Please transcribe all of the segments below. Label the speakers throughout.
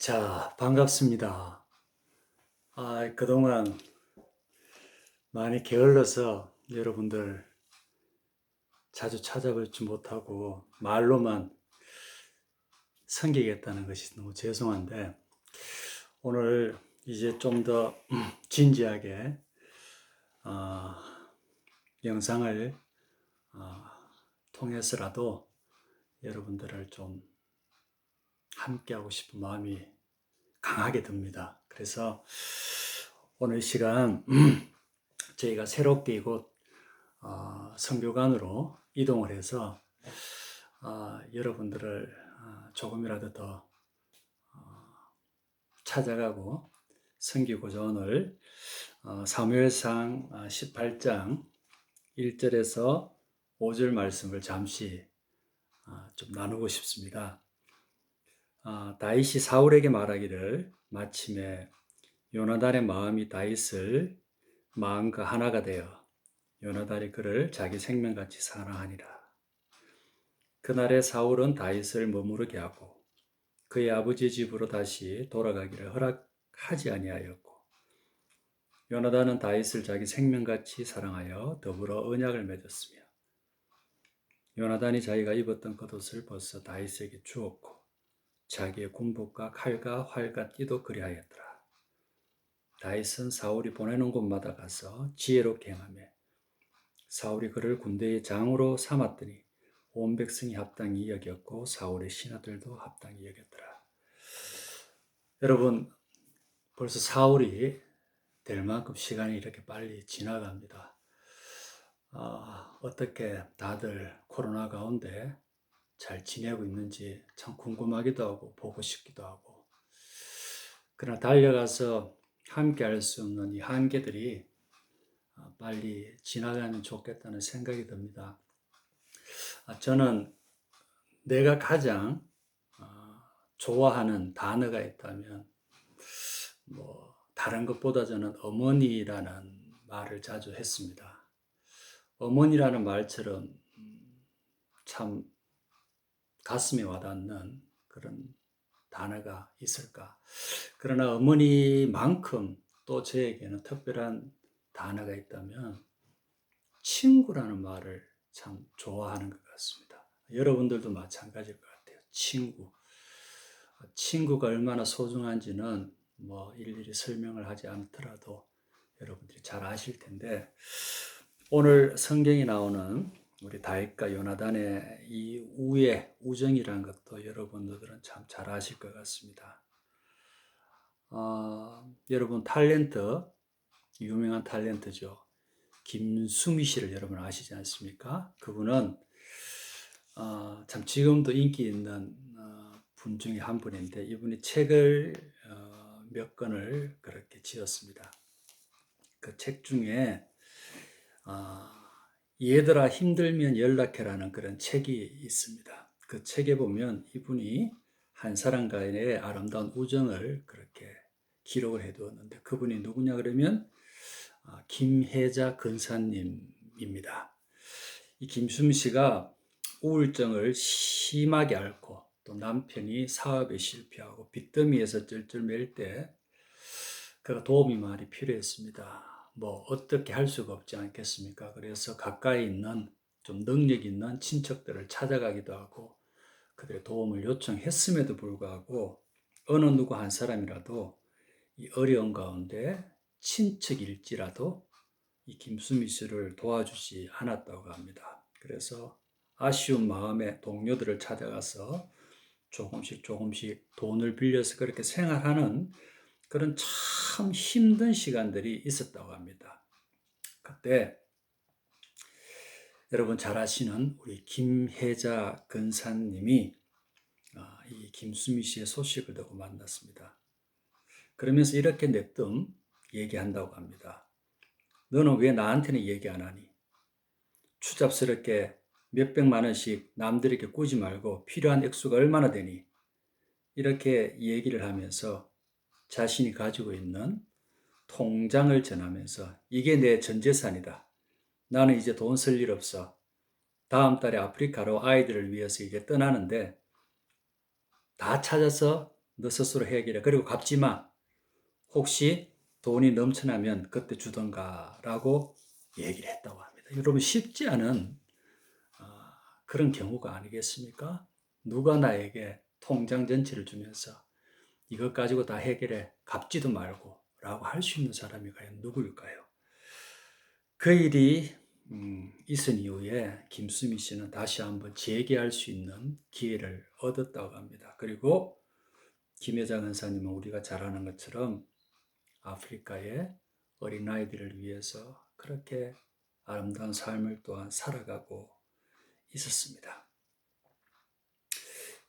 Speaker 1: 자, 반갑습니다. 그동안 많이 게을러서 여러분들 자주 찾아뵙지 못하고 말로만 섬기겠다는 것이 너무 죄송한데, 오늘 이제 좀 더 진지하게 어, 영상을 어, 통해서라도 여러분들을 좀 함께하고 싶은 마음이 강하게 듭니다. 그래서 오늘 시간 저희가 새롭게 이곳 선교관으로 이동을 해서 여러분들을 조금이라도 더 찾아가고 섬기고자 오늘 사무엘상 18장 1절에서 5절 말씀을 잠시 좀 나누고 싶습니다. 다윗이 사울에게 말하기를 마침에 요나단의 마음이 다윗을 마음과 하나가 되어 요나단이 그를 자기 생명같이 사랑하니라. 그날에 사울은 다윗을 머무르게 하고 그의 아버지 집으로 다시 돌아가기를 허락하지 아니하였고, 요나단은 다윗을 자기 생명같이 사랑하여 더불어 언약을 맺었으며, 요나단이 자기가 입었던 겉옷을 벗어 다윗에게 주었고 자기의 군복과 칼과 활과 띠도 그리하였더라. 다윗은 사울이 보내는 곳마다 가서 지혜롭게 행하며 사울이 그를 군대의 장으로 삼았더니 온 백성이 합당히 여겼고 사울의 신하들도 합당히 여겼더라. 여러분, 벌써 사울이 될 만큼 시간이 이렇게 빨리 지나갑니다. 어떻게 다들 코로나 가운데 잘 지내고 있는지 참 궁금하기도 하고 보고 싶기도 하고, 그러나 달려가서 함께 할 수 없는 이 한계들이 빨리 지나가면 좋겠다는 생각이 듭니다. 저는 내가 가장 좋아하는 단어가 있다면 다른 것보다 저는 어머니라는 말을 자주 했습니다. 어머니라는 말처럼 참 가슴에 와닿는 그런 단어가 있을까? 그러나 어머니만큼 또 저에게는 특별한 단어가 있다면 친구라는 말을 참 좋아하는 것 같습니다. 여러분들도 마찬가지일 것 같아요. 친구가 얼마나 소중한지는 일일이 설명을 하지 않더라도 여러분들이 잘 아실 텐데, 오늘 성경에 나오는 우리 다윗과 요나단의 이 우정이라는 것도 여러분들은 참 잘 아실 것 같습니다. 여러분 유명한 탤런트죠. 김수미 씨를 여러분 아시지 않습니까? 그분은 참 지금도 인기 있는 분 중에 한 분인데, 이분이 책을 몇 권을 그렇게 지었습니다. 그 책 중에 얘들아 힘들면 연락해라는 그런 책이 있습니다. 그 책에 보면 이분이 한 사람과의 아름다운 우정을 그렇게 기록을 해두었는데, 그분이 누구냐 그러면 김혜자 근사님입니다. 이 김수미 씨가 우울증을 심하게 앓고 또 남편이 사업에 실패하고 빚더미에서 쩔쩔 맬 때 그가 도움이 많이 필요했습니다. 어떻게 할 수가 없지 않겠습니까? 그래서 가까이 있는 좀 능력 있는 친척들을 찾아가기도 하고 그들의 도움을 요청했음에도 불구하고 어느 누구 한 사람이라도 이 어려운 가운데 친척일지라도 이 김수미 씨를 도와주지 않았다고 합니다. 그래서 아쉬운 마음에 동료들을 찾아가서 조금씩 돈을 빌려서 그렇게 생활하는 그런 참 힘든 시간들이 있었다고 합니다. 그때 여러분 잘 아시는 우리 김혜자 근사님이 이 김수미 씨의 소식을 듣고 만났습니다. 그러면서 이렇게 내뜸 얘기한다고 합니다. 너는 왜 나한테는 얘기 안 하니? 추잡스럽게 몇백만 원씩 남들에게 꾸지 말고 필요한 액수가 얼마나 되니? 이렇게 얘기를 하면서 자신이 가지고 있는 통장을 전하면서 이게 내 전 재산이다. 나는 이제 돈 쓸 일 없어. 다음 달에 아프리카로 아이들을 위해서 이제 떠나는데 다 찾아서 너 스스로 해결해. 그리고 갚지 마. 혹시 돈이 넘쳐나면 그때 주던가라고 얘기를 했다고 합니다. 여러분 쉽지 않은 그런 경우가 아니겠습니까? 누가 나에게 통장 전체를 주면서 이것 가지고 다 해결해 갚지도 말고 라고 할 수 있는 사람이 과연 누구일까요? 그 일이 있은 이후에 김수미 씨는 다시 한번 재기할 수 있는 기회를 얻었다고 합니다. 그리고 김혜장 은사님은 우리가 잘 아는 것처럼 아프리카의 어린아이들을 위해서 그렇게 아름다운 삶을 또한 살아가고 있었습니다.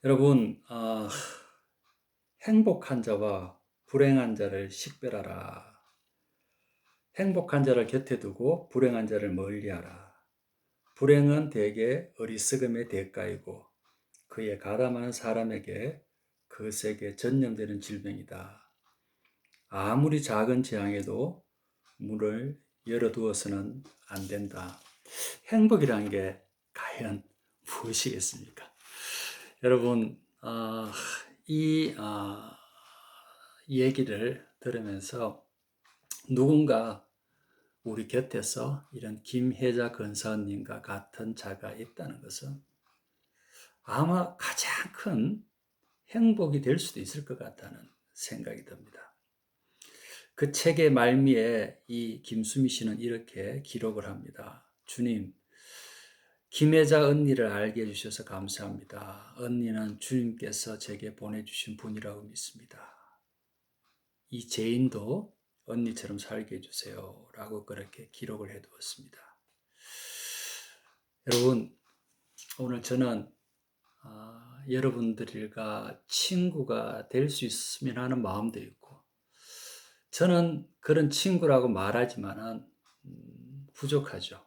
Speaker 1: 여러분, 행복한 자와 불행한 자를 식별하라. 행복한 자를 곁에 두고 불행한 자를 멀리하라. 불행은 대개 어리석음의 대가이고 그에 가담하는 사람에게 그것에게 전염되는 질병이다. 아무리 작은 재앙에도 문을 열어두어서는 안 된다. 행복이란 게 과연 무엇이겠습니까? 여러분, 이 얘기를 들으면서 누군가 우리 곁에서 이런 김혜자 권사님과 같은 자가 있다는 것은 아마 가장 큰 행복이 될 수도 있을 것 같다는 생각이 듭니다. 그 책의 말미에 이 김수미 씨는 이렇게 기록을 합니다. 주님, 김혜자 언니를 알게 해주셔서 감사합니다. 언니는 주님께서 제게 보내주신 분이라고 믿습니다. 이 죄인도 언니처럼 살게 해주세요. 라고 그렇게 기록을 해두었습니다. 여러분, 오늘 저는 여러분들과 친구가 될 수 있으면 하는 마음도 있고, 저는 그런 친구라고 말하지만은 부족하죠.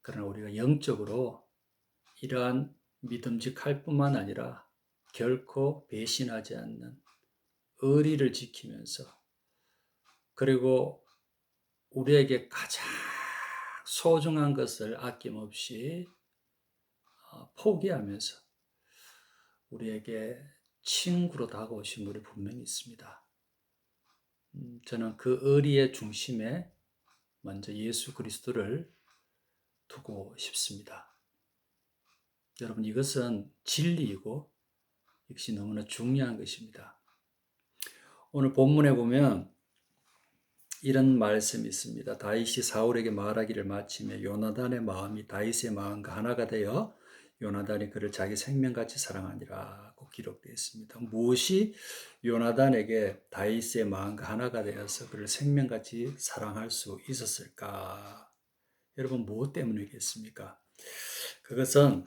Speaker 1: 그러나 우리가 영적으로 이러한 믿음직할 뿐만 아니라 결코 배신하지 않는 의리를 지키면서 그리고 우리에게 가장 소중한 것을 아낌없이 포기하면서 우리에게 친구로 다가오신 분이 분명히 있습니다. 저는 그 의리의 중심에 먼저 예수 그리스도를 두고 싶습니다. 여러분, 이것은 진리이고 역시 너무나 중요한 것입니다. 오늘 본문에 보면 이런 말씀이 있습니다. 다윗이 사울에게 말하기를 마치며 요나단의 마음이 다윗의 마음과 하나가 되어 요나단이 그를 자기 생명같이 사랑하니라고 기록되어 있습니다. 무엇이 요나단에게 다윗의 마음과 하나가 되어서 그를 생명같이 사랑할 수 있었을까? 여러분, 무엇 때문이겠습니까? 그것은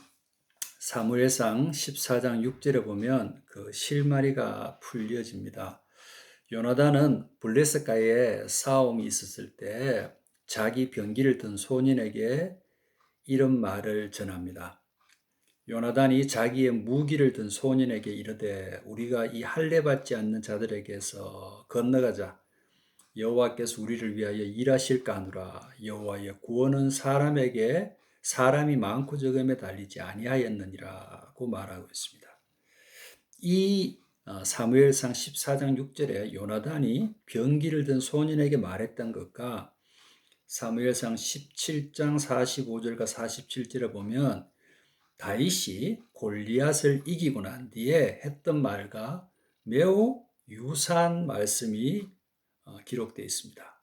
Speaker 1: 사무엘상 14장 6절에 보면 그 실마리가 풀려집니다. 요나단은 블레셋가에 싸움이 있었을 때 자기 병기를 든 소년에게 이런 말을 전합니다. 요나단이 자기의 무기를 든 소년에게 이르되 우리가 이 할례 받지 않는 자들에게서 건너가자. 여호와께서 우리를 위하여 일하실까 하노라. 여호와의 구원은 사람이 많고 적음에 달리지 아니하였느니라고 말하고 있습니다. 이 사무엘상 14장 6절에 요나단이 병기를 든 소년에게 말했던 것과 사무엘상 17장 45절과 47절에 보면 다윗이 골리앗을 이기고 난 뒤에 했던 말과 매우 유사한 말씀이 기록되어 있습니다.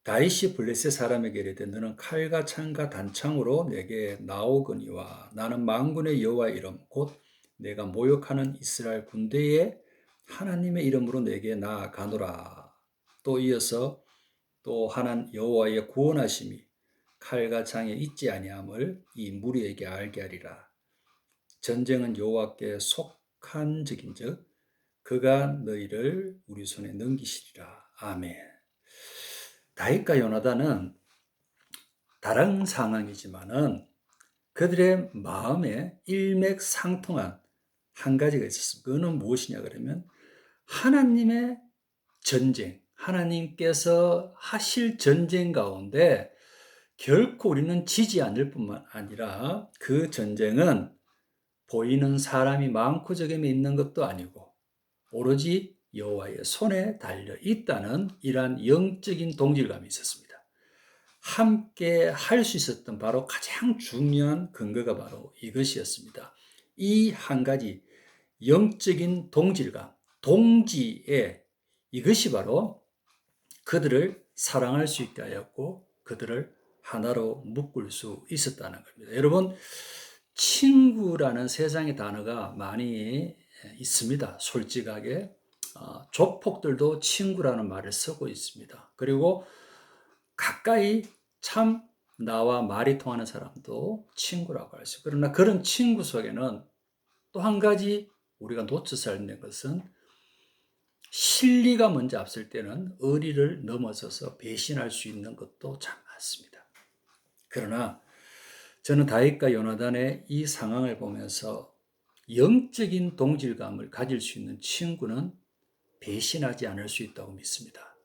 Speaker 1: 다윗이 블레셋 사람에게 이르되 너는 칼과 창과 단창으로 내게 나오거니와 나는 만군의 여호와의 이름 곧 내가 모욕하는 이스라엘 군대의 하나님의 이름으로 내게 나아가노라. 또 이어서 또 하나님 여호와의 구원하심이 칼과 창에 있지 아니함을 이 무리에게 알게 하리라. 전쟁은 여호와께 속한 적인즉 그가 너희를 우리 손에 넘기시리라. 아멘. 다윗과 요나단은 다른 상황이지만은 그들의 마음에 일맥상통한 한 가지가 있었습니다. 그거는 무엇이냐 그러면 하나님의 전쟁, 하나님께서 하실 전쟁 가운데 결코 우리는 지지 않을 뿐만 아니라 그 전쟁은 보이는 사람이 많고 적음에 있는 것도 아니고 오로지 여호와의 손에 달려 있다는 이러한 영적인 동질감이 있었습니다. 함께 할 수 있었던 바로 가장 중요한 근거가 바로 이것이었습니다. 이 한 가지 영적인 동질감, 동지에 이것이 바로 그들을 사랑할 수 있게 하였고 그들을 하나로 묶을 수 있었다는 겁니다. 여러분, 친구라는 세상의 단어가 많이 있습니다. 솔직하게 조폭들도 친구라는 말을 쓰고 있습니다. 그리고 가까이 참 나와 말이 통하는 사람도 친구라고 할 수 있고, 그러나 그런 친구 속에는 또 한 가지 우리가 놓쳐서 있는 것은 실리가 먼저 앞설 때는 의리를 넘어서서 배신할 수 있는 것도 참 많습니다. 그러나 저는 다윗과 요나단의 이 상황을 보면서 영적인 동질감을 가질 수 있는 친구는 배신하지 않을 수 있다고 믿습니다.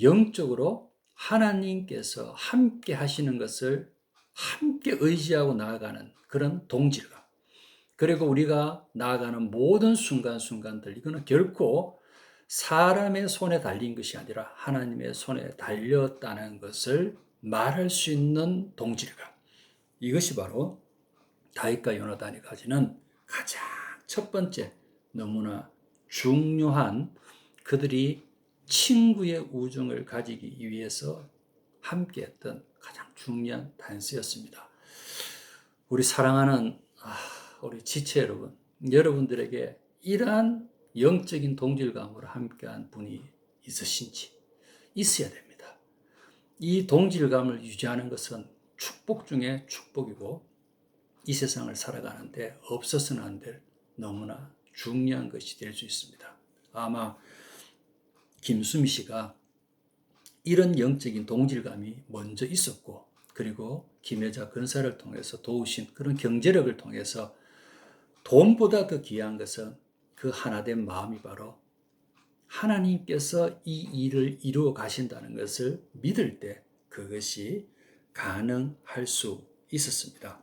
Speaker 1: 영적으로 하나님께서 함께 하시는 것을 함께 의지하고 나아가는 그런 동질감, 그리고 우리가 나아가는 모든 순간순간들, 이거는 결코 사람의 손에 달린 것이 아니라 하나님의 손에 달렸다는 것을 말할 수 있는 동질감, 이것이 바로 다윗과 요나단이 가지는 가장 첫 번째 너무나 중요한, 그들이 친구의 우정을 가지기 위해서 함께했던 가장 중요한 단서였습니다. 우리 사랑하는 우리 지체 여러분, 여러분들에게 이러한 영적인 동질감으로 함께한 분이 있으신지, 있어야 됩니다. 이 동질감을 유지하는 것은 축복 중에 축복이고 이 세상을 살아가는데 없어서는 안 될 너무나 중요한 것이 될 수 있습니다. 아마 김수미 씨가 이런 영적인 동질감이 먼저 있었고, 그리고 김여자 근사를 통해서 도우신 그런 경제력을 통해서 돈보다 더 귀한 것은 그 하나된 마음이 바로 하나님께서 이 일을 이루어 가신다는 것을 믿을 때 그것이 가능할 수 있었습니다.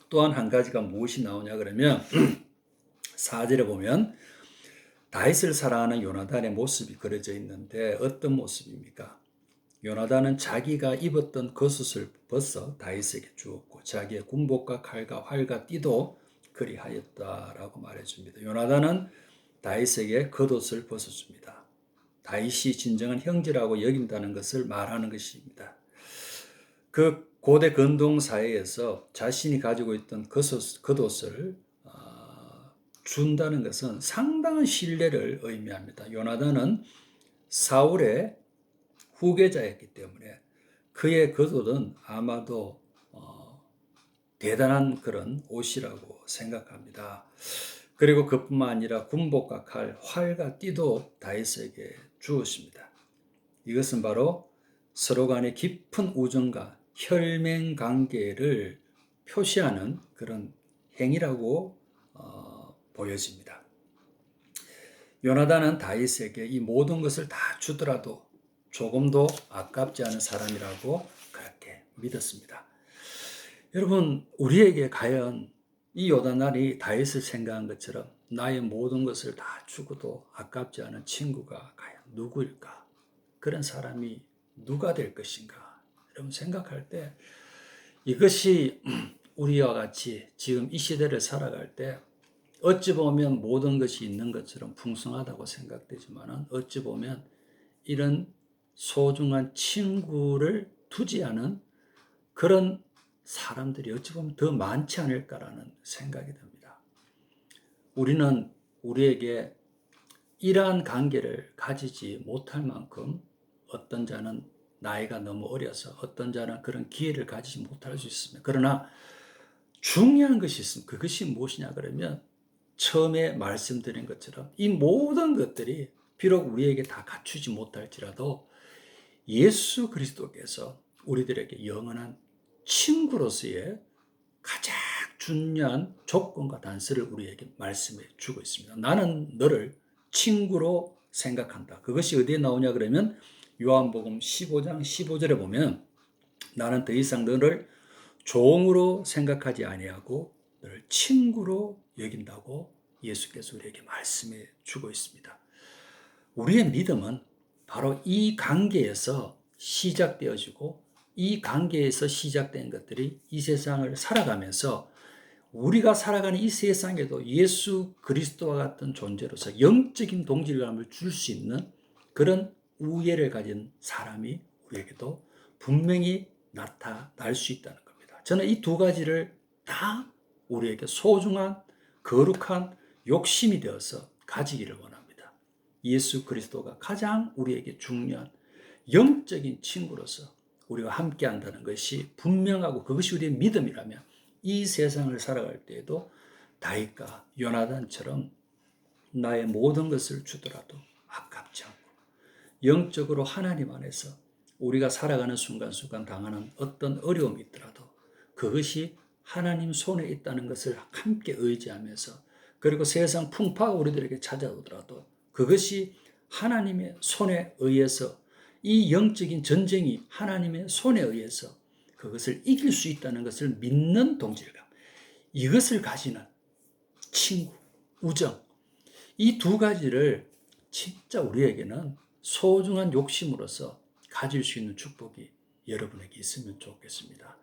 Speaker 1: 또한 한 가지가 무엇이 나오냐 그러면 4절에 보면 다윗을 사랑하는 요나단의 모습이 그려져 있는데 어떤 모습입니까? 요나단은 자기가 입었던 겉옷을 벗어 다윗에게 주었고 자기의 군복과 칼과 활과 띠도 그리하였다라고 말해줍니다. 요나단은 다윗에게 겉옷을 벗어줍니다. 다윗이 진정한 형제라고 여긴다는 것을 말하는 것입니다. 그 고대 근동 사회에서 자신이 가지고 있던 겉옷을 준다는 것은 상당한 신뢰를 의미합니다. 요나단은 사울의 후계자였기 때문에 그의 겉옷은 아마도 대단한 그런 옷이라고 생각합니다. 그리고 그뿐만 아니라 군복과 칼, 활과 띠도 다윗에게 주었습니다. 이것은 바로 서로 간의 깊은 우정과 혈맹 관계를 표시하는 그런 행위라고 보여집니다. 요나단은 다윗에게 이 모든 것을 다 주더라도 조금도 아깝지 않은 사람이라고 그렇게 믿었습니다. 여러분, 우리에게 과연 이 요나단이 다윗을 생각한 것처럼 나의 모든 것을 다 주고도 아깝지 않은 친구가 과연 누구일까? 그런 사람이 누가 될 것인가? 여러분 생각할 때 이것이 우리와 같이 지금 이 시대를 살아갈 때 어찌 보면 모든 것이 있는 것처럼 풍성하다고 생각되지만 어찌 보면 이런 소중한 친구를 두지 않은 그런 사람들이 어찌 보면 더 많지 않을까라는 생각이 듭니다. 우리는 우리에게 이러한 관계를 가지지 못할 만큼 어떤 자는 나이가 너무 어려서 어떤 자는 그런 기회를 가지지 못할 수 있습니다. 그러나 중요한 것이 있습니다. 그것이 무엇이냐 그러면 처음에 말씀드린 것처럼 이 모든 것들이 비록 우리에게 다 갖추지 못할지라도 예수 그리스도께서 우리들에게 영원한 친구로서의 가장 중요한 조건과 단서를 우리에게 말씀해 주고 있습니다. 나는 너를 친구로 생각한다. 그것이 어디에 나오냐 그러면 요한복음 15장 15절에 보면 나는 더 이상 너를 종으로 생각하지 아니하고 너를 친구로 여긴다고 예수께서 우리에게 말씀해 주고 있습니다. 우리의 믿음은 바로 이 관계에서 시작되어지고 이 관계에서 시작된 것들이 이 세상을 살아가면서 우리가 살아가는 이 세상에도 예수 그리스도와 같은 존재로서 영적인 동질감을 줄 수 있는 그런 우애를 가진 사람이 우리에게도 분명히 나타날 수 있다는 겁니다. 저는 이 두 가지를 다 우리에게 소중한 거룩한 욕심이 되어서 가지기를 원합니다. 예수 그리스도가 가장 우리에게 중요한 영적인 친구로서 우리와 함께 한다는 것이 분명하고 그것이 우리의 믿음이라면 이 세상을 살아갈 때에도 다윗과 요나단처럼 나의 모든 것을 주더라도 아깝지 않고 영적으로 하나님 안에서 우리가 살아가는 순간순간 당하는 어떤 어려움이 있더라도 그것이 하나님 손에 있다는 것을 함께 의지하면서 그리고 세상 풍파가 우리들에게 찾아오더라도 그것이 하나님의 손에 의해서 이 영적인 전쟁이 하나님의 손에 의해서 그것을 이길 수 있다는 것을 믿는 동질감, 이것을 가지는 친구, 우정, 이 두 가지를 진짜 우리에게는 소중한 욕심으로서 가질 수 있는 축복이 여러분에게 있으면 좋겠습니다.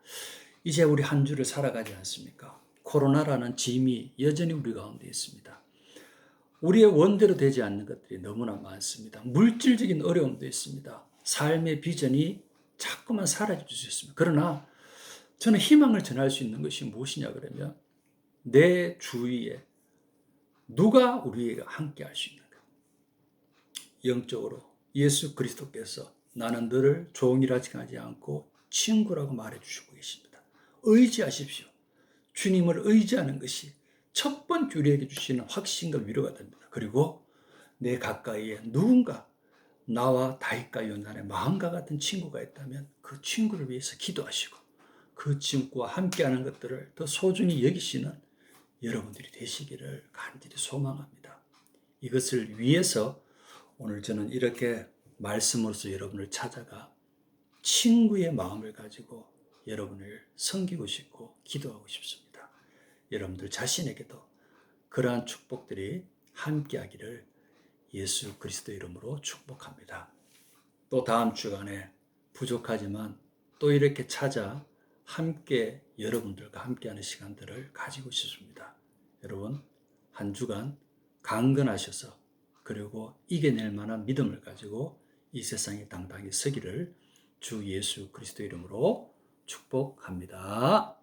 Speaker 1: 이제 우리 한 주를 살아가지 않습니까? 코로나라는 짐이 여전히 우리 가운데 있습니다. 우리의 원대로 되지 않는 것들이 너무나 많습니다. 물질적인 어려움도 있습니다. 삶의 비전이 자꾸만 사라질 수 있습니다. 그러나 저는 희망을 전할 수 있는 것이 무엇이냐 그러면 내 주위에 누가 우리가 함께 할 수 있는가? 영적으로 예수 그리스도께서 나는 너를 종이라 하지 않고 친구라고 말해주시고 계십니다. 의지하십시오. 주님을 의지하는 것이 첫 번째 우리에게 주시는 확신과 위로가 됩니다. 그리고 내 가까이에 누군가 나와 다윗과 요나단의 마음과 같은 친구가 있다면 그 친구를 위해서 기도하시고 그 친구와 함께하는 것들을 더 소중히 여기시는 여러분들이 되시기를 간절히 소망합니다. 이것을 위해서 오늘 저는 이렇게 말씀으로서 여러분을 찾아가 친구의 마음을 가지고 여러분을 섬기고 싶고 기도하고 싶습니다. 여러분들 자신에게도 그러한 축복들이 함께하기를 예수 그리스도 이름으로 축복합니다. 또 다음 주간에 부족하지만 또 이렇게 찾아 함께 여러분들과 함께하는 시간들을 가지고 싶습니다. 여러분 한 주간 강건하셔서 그리고 이겨낼 만한 믿음을 가지고 이 세상에 당당히 서기를 주 예수 그리스도 이름으로 축복합니다.